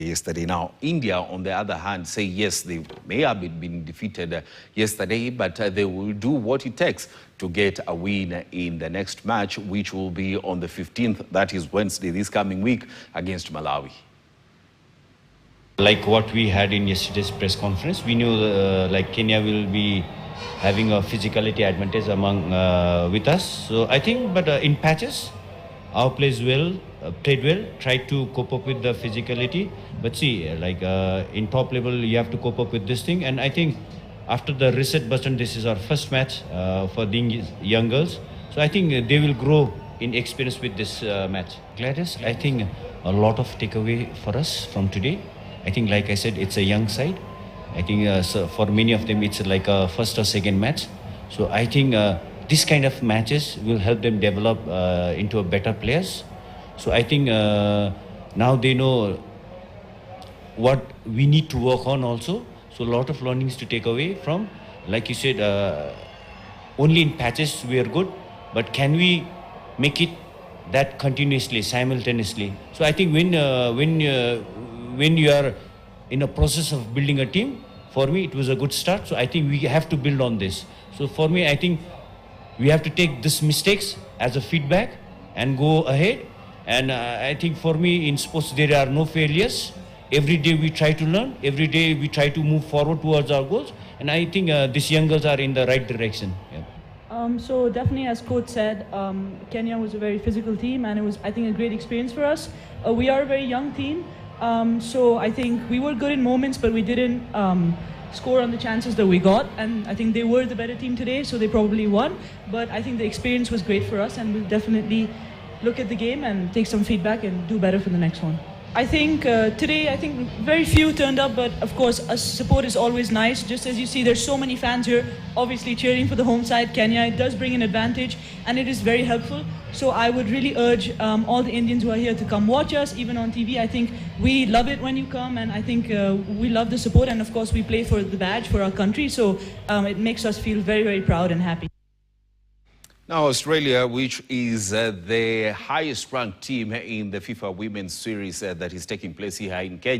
yesterday. Now, India, on the other hand, say yes, they may have been defeated yesterday, but they will do what it takes to get a win in the next match, which will be on the 15th, that is Wednesday, this coming week, against Malawi. Like what we had in yesterday's press conference, we knew like Kenya will be having a physicality advantage among with us. So I think, but in patches, our players played well, tried to cope up with the physicality. But see, like in top level, you have to cope up with this thing. And I think after the reset button, this is our first match for the young girls. So I think they will grow in experience with this match. Gladys, I think a lot of takeaway for us from today. I think, like I said, it's a young side. I think so for many of them, it's like a first or second match. So I think this kind of matches will help them develop into a better players. So I think now they know what we need to work on also. So a lot of learnings to take away from. Like you said, only in patches we are good, but can we make it that continuously, simultaneously? So I think when you are in a process of building a team, for me it was a good start. So I think we have to build on this. So for me, I think we have to take these mistakes as a feedback and go ahead. And I think for me in sports there are no failures. Every day we try to learn. Every day we try to move forward towards our goals. And I think these young girls are in the right direction. Yeah. So definitely, as Coach said, Kenya was a very physical team, and it was, I think, a great experience for us. We are a very young team. So I think we were good in moments, but we didn't score on the chances that we got. And I think they were the better team today, so they probably won. But I think the experience was great for us, and we'll definitely look at the game and take some feedback and do better for the next one. I think today, very few turned up, but of course, support is always nice. Just as you see, there's so many fans here, obviously cheering for the home side, Kenya. It does bring an advantage, and it is very helpful. So I would really urge all the Indians who are here to come watch us, even on TV. I think we love it when you come, and I think we love the support. And of course, we play for the badge, for our country. So it makes us feel very, very proud and happy. Now, Australia, which is the highest ranked team in the FIFA Women's Series that is taking place here in Kenya.